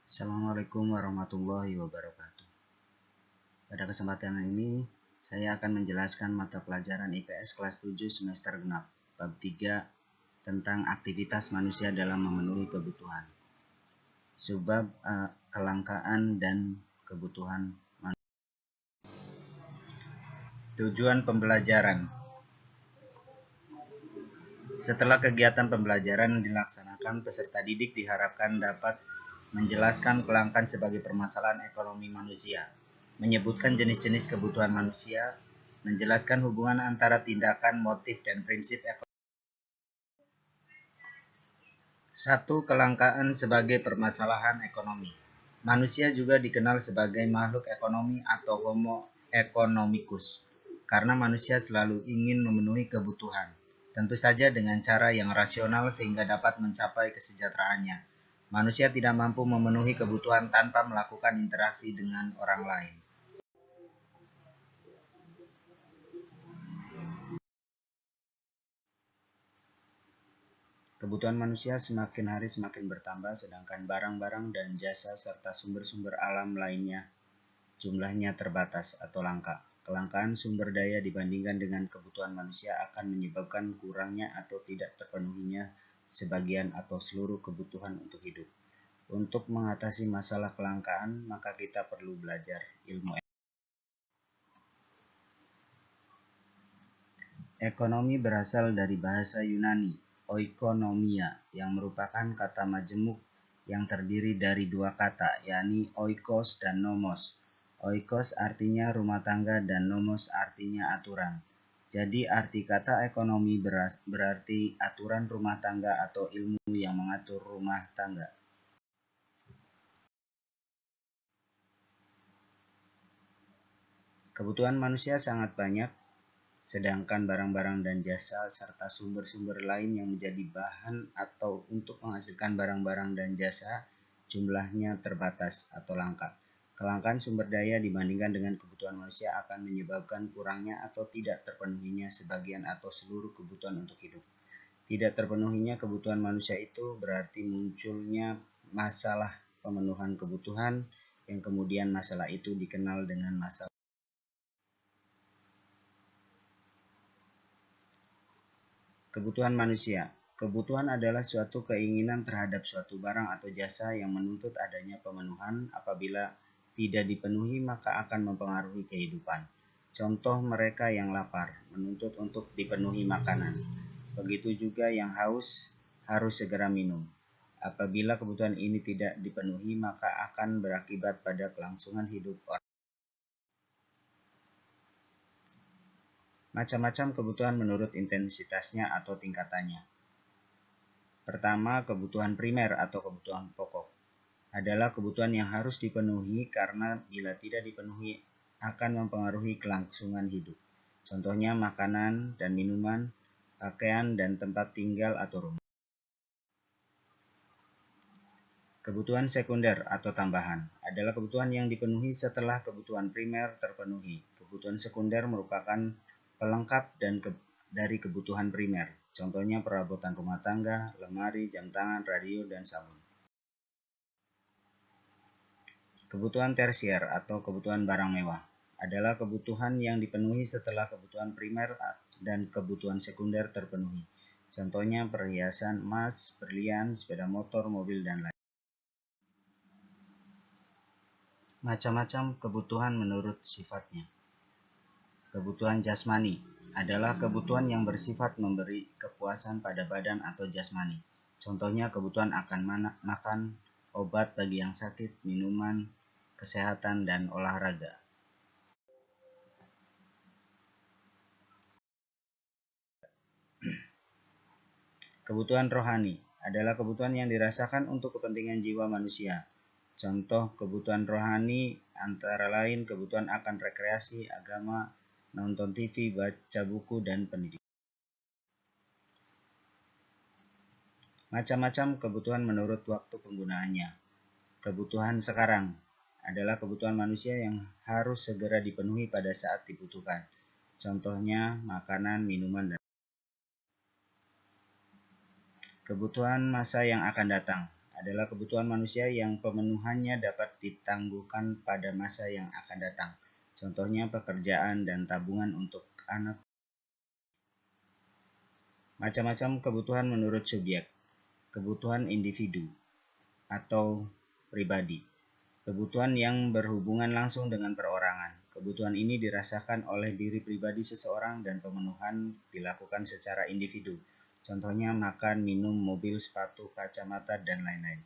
Assalamualaikum warahmatullahi wabarakatuh. Pada kesempatan ini, saya akan menjelaskan mata pelajaran IPS kelas 7 semester genap, bab 3 tentang aktivitas manusia dalam memenuhi kebutuhan. Subbab kelangkaan dan kebutuhan manusia. Tujuan pembelajaran. Setelah kegiatan pembelajaran dilaksanakan, peserta didik diharapkan dapat menjelaskan kelangkaan sebagai permasalahan ekonomi manusia, menyebutkan jenis-jenis kebutuhan manusia, menjelaskan hubungan antara tindakan, motif, dan prinsip ekonomi. 1. Kelangkaan sebagai permasalahan ekonomi. Manusia juga dikenal sebagai makhluk ekonomi atau homo economicus, karena manusia selalu ingin memenuhi kebutuhan, tentu saja dengan cara yang rasional sehingga dapat mencapai kesejahteraannya. Manusia tidak mampu memenuhi kebutuhan tanpa melakukan interaksi dengan orang lain. Kebutuhan manusia semakin hari semakin bertambah, sedangkan barang-barang dan jasa serta sumber-sumber alam lainnya jumlahnya terbatas atau langka. Kelangkaan sumber daya dibandingkan dengan kebutuhan manusia akan menyebabkan kurangnya atau tidak terpenuhinya sebagian atau seluruh kebutuhan untuk hidup. Untuk mengatasi masalah kelangkaan, maka kita perlu belajar ilmu ekonomi. Berasal dari bahasa Yunani, oikonomia, yang merupakan kata majemuk yang terdiri dari dua kata, yakni oikos dan nomos. Oikos artinya rumah tangga dan nomos artinya aturan. Jadi arti kata ekonomi berarti aturan rumah tangga atau ilmu yang mengatur rumah tangga. Kebutuhan manusia sangat banyak, sedangkan barang-barang dan jasa serta sumber-sumber lain yang menjadi bahan atau untuk menghasilkan barang-barang dan jasa jumlahnya terbatas atau langka. Kelangkaan sumber daya dibandingkan dengan kebutuhan manusia akan menyebabkan kurangnya atau tidak terpenuhinya sebagian atau seluruh kebutuhan untuk hidup. Tidak terpenuhinya kebutuhan manusia itu berarti munculnya masalah pemenuhan kebutuhan, yang kemudian masalah itu dikenal dengan masalah. Kebutuhan manusia. Kebutuhan adalah suatu keinginan terhadap suatu barang atau jasa yang menuntut adanya pemenuhan. Apabila tidak dipenuhi, maka akan mempengaruhi kehidupan. Contoh, mereka yang lapar menuntut untuk dipenuhi makanan. Begitu juga yang haus harus segera minum. Apabila kebutuhan ini tidak dipenuhi, maka akan berakibat pada kelangsungan hidup orang. Macam-macam kebutuhan menurut intensitasnya atau tingkatannya. Pertama, kebutuhan primer atau kebutuhan pokok adalah kebutuhan yang harus dipenuhi karena bila tidak dipenuhi akan mempengaruhi kelangsungan hidup. Contohnya makanan dan minuman, pakaian dan tempat tinggal atau rumah. Kebutuhan sekunder atau tambahan adalah kebutuhan yang dipenuhi setelah kebutuhan primer terpenuhi. Kebutuhan sekunder merupakan pelengkap dari kebutuhan primer. Contohnya perabotan rumah tangga, lemari, jam tangan, radio, dan sabun. Kebutuhan tersier atau kebutuhan barang mewah adalah kebutuhan yang dipenuhi setelah kebutuhan primer dan kebutuhan sekunder terpenuhi. Contohnya perhiasan emas, berlian, sepeda motor, mobil, dan lain. Macam-macam kebutuhan menurut sifatnya. Kebutuhan jasmani adalah kebutuhan yang bersifat memberi kepuasan pada badan atau jasmani. Contohnya kebutuhan akan makan, obat bagi yang sakit, minuman, kesehatan, dan olahraga. Kebutuhan rohani adalah kebutuhan yang dirasakan untuk kepentingan jiwa manusia. Contoh kebutuhan rohani antara lain kebutuhan akan rekreasi, agama, nonton TV, baca buku, dan pendidikan. Macam-macam kebutuhan menurut waktu penggunaannya. Kebutuhan sekarang adalah kebutuhan manusia yang harus segera dipenuhi pada saat dibutuhkan. Contohnya makanan, minuman, dan kebutuhan masa yang akan datang adalah kebutuhan manusia yang pemenuhannya dapat ditangguhkan pada masa yang akan datang. Contohnya pekerjaan dan tabungan untuk anak. Macam-macam kebutuhan menurut subjek. Kebutuhan individu atau pribadi. Kebutuhan yang berhubungan langsung dengan perorangan. Kebutuhan ini dirasakan oleh diri pribadi seseorang dan pemenuhan dilakukan secara individu. Contohnya makan, minum, mobil, sepatu, kacamata, dan lain-lain.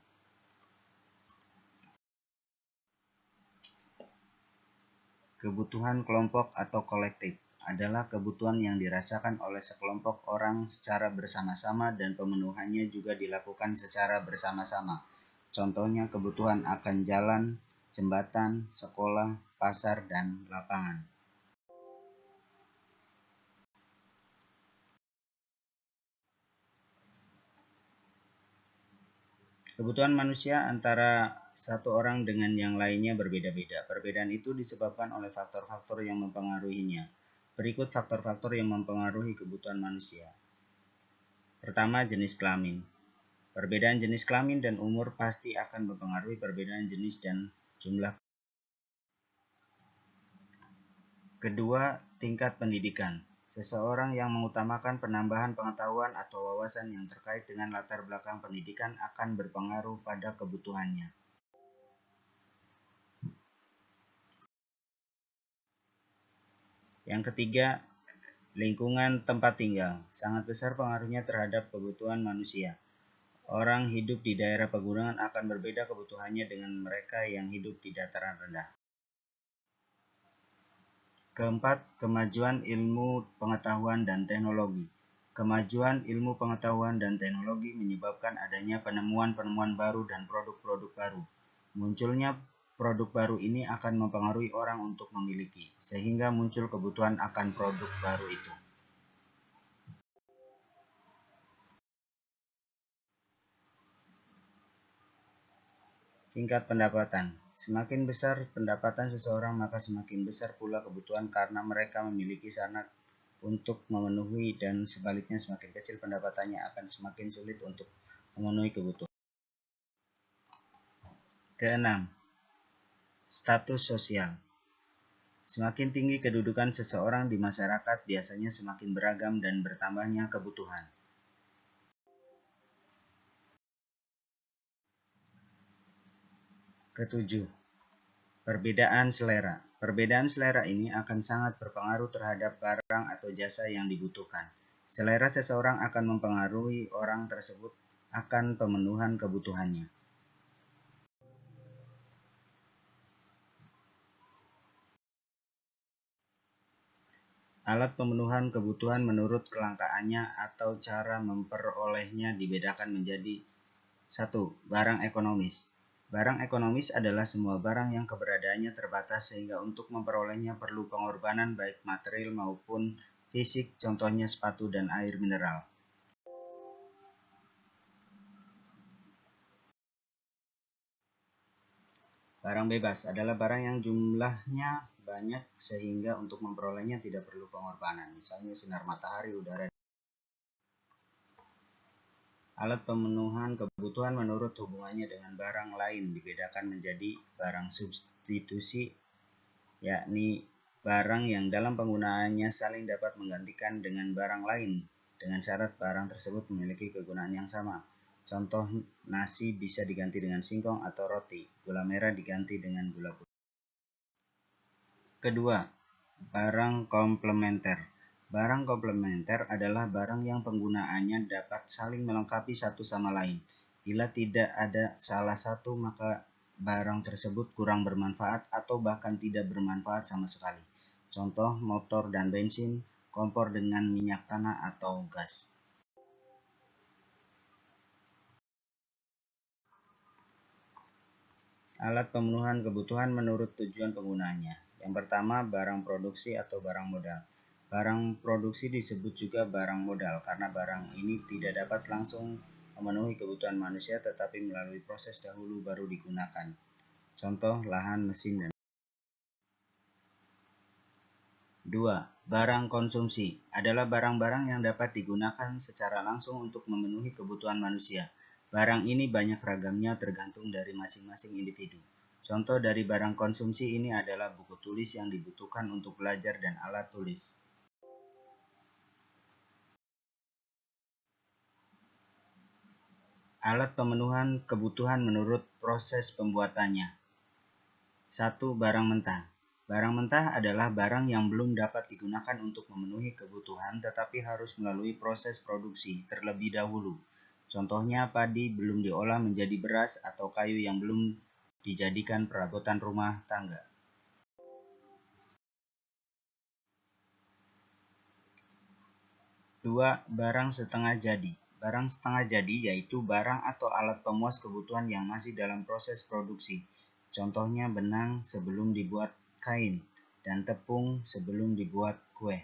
Kebutuhan kelompok atau kolektif adalah kebutuhan yang dirasakan oleh sekelompok orang secara bersama-sama dan pemenuhannya juga dilakukan secara bersama-sama. Contohnya kebutuhan akan jalan, jembatan, sekolah, pasar, dan lapangan. Kebutuhan manusia antara satu orang dengan yang lainnya berbeda-beda. Perbedaan itu disebabkan oleh faktor-faktor yang mempengaruhinya. Berikut faktor-faktor yang mempengaruhi kebutuhan manusia. Pertama, jenis kelamin. Perbedaan jenis kelamin dan umur pasti akan mempengaruhi perbedaan jenis dan jumlah. Kedua, tingkat pendidikan. Seseorang yang mengutamakan penambahan pengetahuan atau wawasan yang terkait dengan latar belakang pendidikan akan berpengaruh pada kebutuhannya. Yang ketiga, lingkungan tempat tinggal. Sangat besar pengaruhnya terhadap kebutuhan manusia. Orang hidup di daerah pegunungan akan berbeda kebutuhannya dengan mereka yang hidup di dataran rendah. Keempat, kemajuan ilmu pengetahuan dan teknologi. Kemajuan ilmu pengetahuan dan teknologi menyebabkan adanya penemuan-penemuan baru dan produk-produk baru. Munculnya produk baru ini akan mempengaruhi orang untuk memiliki, sehingga muncul kebutuhan akan produk baru itu. Tingkat pendapatan. Semakin besar pendapatan seseorang, maka semakin besar pula kebutuhan karena mereka memiliki sanad untuk memenuhi, dan sebaliknya semakin kecil pendapatannya akan semakin sulit untuk memenuhi kebutuhan. Keenam, status sosial. Semakin tinggi kedudukan seseorang di masyarakat, biasanya semakin beragam dan bertambahnya kebutuhan. Ketujuh, perbedaan selera. Perbedaan selera ini akan sangat berpengaruh terhadap barang atau jasa yang dibutuhkan. Selera seseorang akan mempengaruhi orang tersebut akan pemenuhan kebutuhannya. Alat pemenuhan kebutuhan menurut kelangkaannya atau cara memperolehnya dibedakan menjadi 1. Barang ekonomis. Barang ekonomis adalah semua barang yang keberadaannya terbatas sehingga untuk memperolehnya perlu pengorbanan baik material maupun fisik, contohnya sepatu dan air mineral. Barang bebas adalah barang yang jumlahnya banyak sehingga untuk memperolehnya tidak perlu pengorbanan, misalnya sinar matahari, udara. Alat pemenuhan kebutuhan menurut hubungannya dengan barang lain dibedakan menjadi barang substitusi, yakni barang yang dalam penggunaannya saling dapat menggantikan dengan barang lain dengan syarat barang tersebut memiliki kegunaan yang sama. Contoh, nasi bisa diganti dengan singkong atau roti, gula merah diganti dengan gula putih. Kedua, barang komplementer. Barang komplementer adalah barang yang penggunaannya dapat saling melengkapi satu sama lain. Bila tidak ada salah satu, maka barang tersebut kurang bermanfaat atau bahkan tidak bermanfaat sama sekali. Contoh, motor dan bensin, kompor dengan minyak tanah atau gas. Alat pemenuhan kebutuhan menurut tujuan penggunaannya. Yang pertama, barang produksi atau barang modal. Barang produksi disebut juga barang modal karena barang ini tidak dapat langsung memenuhi kebutuhan manusia tetapi melalui proses dahulu baru digunakan. Contoh, lahan, mesin, dan 2. Barang konsumsi adalah barang-barang yang dapat digunakan secara langsung untuk memenuhi kebutuhan manusia. Barang ini banyak ragamnya tergantung dari masing-masing individu. Contoh dari barang konsumsi ini adalah buku tulis yang dibutuhkan untuk belajar dan alat tulis. Alat pemenuhan kebutuhan menurut proses pembuatannya. 1. Barang mentah. Barang mentah adalah barang yang belum dapat digunakan untuk memenuhi kebutuhan tetapi harus melalui proses produksi terlebih dahulu. Contohnya padi belum diolah menjadi beras atau kayu yang belum dijadikan perabotan rumah tangga. 2. Barang setengah jadi. Barang setengah jadi yaitu barang atau alat pemuas kebutuhan yang masih dalam proses produksi. Contohnya benang sebelum dibuat kain dan tepung sebelum dibuat kue.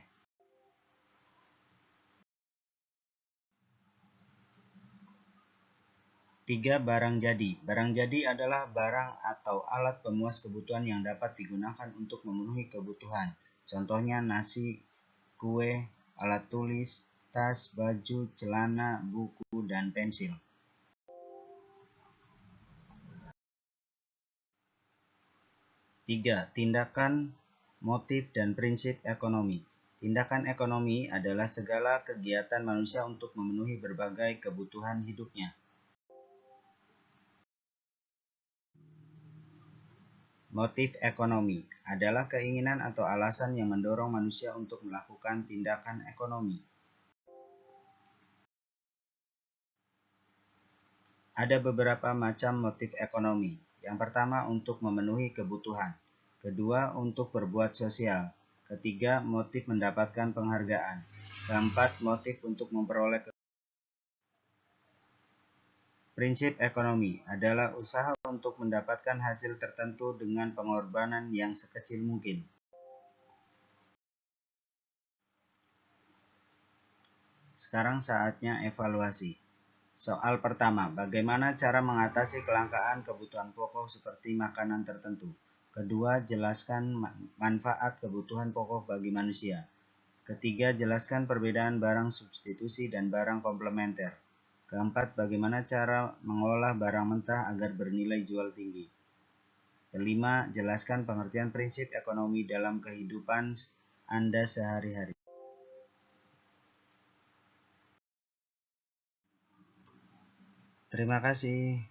3. Barang jadi. Barang jadi adalah barang atau alat pemuas kebutuhan yang dapat digunakan untuk memenuhi kebutuhan. Contohnya nasi, kue, alat tulis, tas, baju, celana, buku, dan pensil. 3. Tindakan, motif, dan prinsip ekonomi. Tindakan ekonomi adalah segala kegiatan manusia untuk memenuhi berbagai kebutuhan hidupnya. Motif ekonomi adalah keinginan atau alasan yang mendorong manusia untuk melakukan tindakan ekonomi. Ada beberapa macam motif ekonomi. Yang pertama untuk memenuhi kebutuhan. Kedua untuk berbuat sosial. Ketiga motif mendapatkan penghargaan. Keempat motif untuk memperoleh Prinsip ekonomi adalah usaha untuk mendapatkan hasil tertentu dengan pengorbanan yang sekecil mungkin. Sekarang saatnya evaluasi. Soal pertama, bagaimana cara mengatasi kelangkaan kebutuhan pokok seperti makanan tertentu? Kedua, jelaskan manfaat kebutuhan pokok bagi manusia. Ketiga, jelaskan perbedaan barang substitusi dan barang komplementer. Keempat, bagaimana cara mengolah barang mentah agar bernilai jual tinggi. Kelima, jelaskan pengertian prinsip ekonomi dalam kehidupan Anda sehari-hari. Terima kasih.